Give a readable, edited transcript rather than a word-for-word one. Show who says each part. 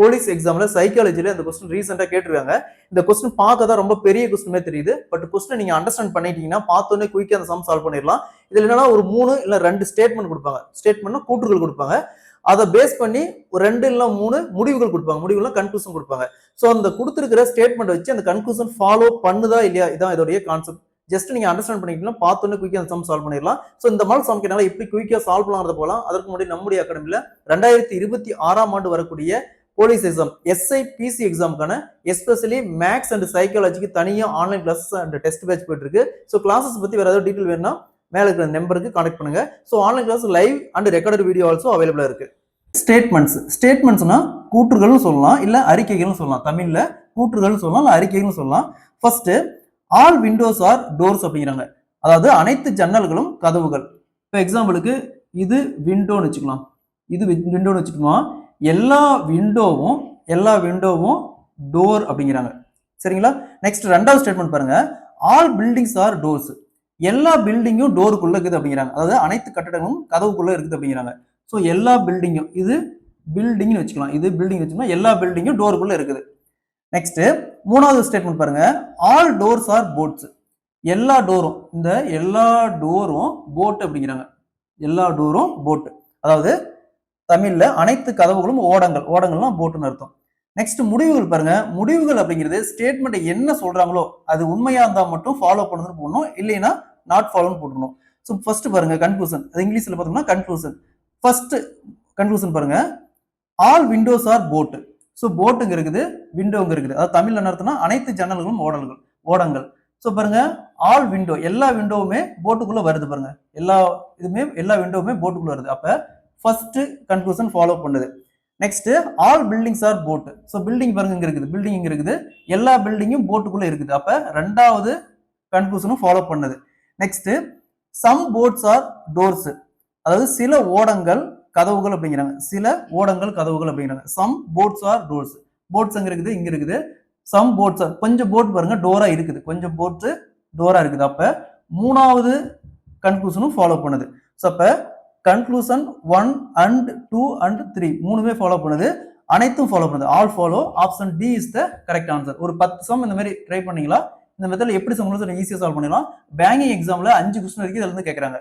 Speaker 1: Police எக்ஸாம்ல சைக்காலஜில இந்த question ரீசெண்டா கேட்டிருக்காங்க. இந்த கொஸ்டின் பார்க்க தான் ரொம்ப பெரிய கொஸ்டின் மாதிரி தெரியுது. பட் கொஸ்டின் நீங்க அண்டர்ஸ்டாண்ட் பண்ணிட்டீங்கன்னா பார்த்தோன்னே குயிக்கா அந்த சம் சால்வ் பண்ணிடலாம். இதுல என்னன்னா ஒரு 3 இல்ல 2 ஸ்டேட்மெண்ட் கொடுப்பாங்க. ஸ்டேட்மெண்ட்னா கூற்றுகள் கொடுப்பாங்க. அதை பேஸ் பண்ணி ஒரு 2 இல்ல 3 முடிவுகள் கொடுப்பாங்க. முடிவுகள் கன்க்ளூஷன் கொடுப்பாங்க. சோ அந்த கொடுத்திருக்கிற ஸ்டேட்மெண்ட் வச்சு அந்த கன்க்ளூஷன் ஃபாலோ பண்ணுதா இல்லையா இதான் இதோடைய கான்செப்ட். ஜஸ்ட் நீங்க அண்டர்ஸ்டாண்ட் பண்ணிக்கலாம், பார்த்தோன்னே குயிக்கா அந்த சம் சால்வ் பண்ணிடலாம். சோ இந்த மாதிரி சம் என்னால எப்படி குயிக்கா சால்வ் பண்ணலாம்னு போலாம். அதற்கு முன்னாடி நம்முடைய அகாடமில 2026ஆம் ஆண்டு வரக்கூடிய போலீஸ் எக்ஸாம் SIPC எக்ஸாமுக்கான எஸ்பெஷலி மேக்ஸ் அண்ட் சைக்காலஜிக்கு தனியா online classes and test batch போயிட்டு இருக்கு. ஸோ கிளாஸஸ் பத்தி வேற ஏதாவது டீட்டெயில் வேணும்னா மேல இருக்கிற நம்பருக்கு கான்டாக்ட் பண்ணுங்க. So online class live and recorded video also அவைலபிளா இருக்கு. ஸ்டேட்மெண்ட்ஸ்னா கூற்றுகள் சொல்லலாம், இல்ல அறிக்கைகள் சொல்லலாம். தமிழ்ல கூற்றுகள் சொல்லலாம், இல்ல அறிக்கைகள் சொல்லலாம். First all windows are doors அப்படிங்கிறாங்க. அதாவது அனைத்து ஜன்னல்களும் கதவுகள். இப்போ எக்ஸாம்பிளுக்கு இது விண்டோன்னு வச்சுக்கலாம். இது விண்டோன்னு வச்சுக்கலாம். எல்லா விண்டோவும் டோர் அப்படிங்கிறாங்க. சரிங்களா? நெக்ஸ்ட் ரெண்டாவது ஸ்டேட்மெண்ட் பாருங்க. All buildings are doors. எல்லா பில்டிங்கும் டோருக்குள்ள இருக்குது அப்படிங்கிறாங்க. அதாவது அனைத்து கட்டடங்களும் கதவுக்குள்ள இருக்குது அப்படிங்கிறாங்க. ஸோ எல்லா பில்டிங்கும், இது பில்டிங்னு வச்சுக்கலாம். இது பில்டிங் வச்சுக்கலாம். எல்லா பில்டிங்கும் டோருக்குள்ள இருக்குது. நெக்ஸ்ட் மூணாவது ஸ்டேட்மெண்ட் பாருங்க. All doors are boats. எல்லா டோரும் போட் அப்படிங்கிறாங்க. எல்லா டோரும் போட். அதாவது தமிழ்ல அனைத்து கதவுகளும் ஓடங்கள்னா போட்டுன்னு அர்த்தம். நெக்ஸ்ட் முடிவுகள் பாருங்க. முடிவுகள் அப்படிங்கிறது ஸ்டேட்மெண்ட் என்ன சொல்றாங்களோ அது உண்மையா இருந்தா மட்டும் ஃபாலோ பண்ணணும்னு போடணும், இல்லைன்னா நாட் ஃபாலோன்னு போடணும். ஸோ ஃபர்ஸ்ட் பாருங்க கன்க்ளூஷன். அது இங்கிலீஷ்ல பார்த்தோம்னா கன்க்ளூஷன். ஃபர்ஸ்ட் கன்க்ளூஷன் பாருங்க. All windows are boat. So போட்டுங்க இருக்குது, விண்டோங்க இருக்குது. அதாவது தமிழ்ல என்ன அர்த்தம்னா அனைத்து ஜன்னல்களும் ஓடங்கள். ஸோ பாருங்க, ஆல் விண்டோ, எல்லா விண்டோவுமே போட்டுக்குள்ள வருது பாருங்க. எல்லா விண்டோவுமே போட்டுக்குள்ள வருது. அப்ப ஃபர்ஸ்ட் கன்க்ளூஷன் ஃபாலோ பண்ணுது. Next all buildings are boat. So building பாருங்க இங்க இருக்குது, பில்டிங் இங்க இருக்குது, எல்லா பில்டிங்கும் போட்டுக்குள்ள இருக்குது. அப்ப ரெண்டாவது கன்க்ளூஷனும் ஃபாலோ பண்ணுது. Next some boats are doors. அதாவது சில ஓடங்கள் கதவுகள் அப்படிங்கிறாங்க. Some boats are doors. Boats அங்க இருக்குது, இங்க இருக்குது. சம் போட்ஸ் ஆர், கொஞ்சம் போட் பாருங்க டோரா இருக்குது, கொஞ்சம் போட் டோரா இருக்குது. அப்ப மூணாவது கன்க்ளூஷனும் ஃபாலோ பண்ணுது. ஸோ அப்ப கன்க்ளூஷன் 1 and 2 and 3 மூணுமே ஃபாலோ பண்ணுது, அனைத்தும் ஃபாலோ பண்ணுது. All follow. Option D is the correct answer. ஒரு 10 சம் இந்த மாதிரி ட்ரை பண்ணீங்களா? இந்த மெத்தட்ல எப்படி சம் ஈஸியா சால்வ் பண்ணலாம். பேங்கிங் எக்ஸாம்ல 5 கொஸ்டின் வரைக்கும் இதுல இருந்து கேட்கறாங்க.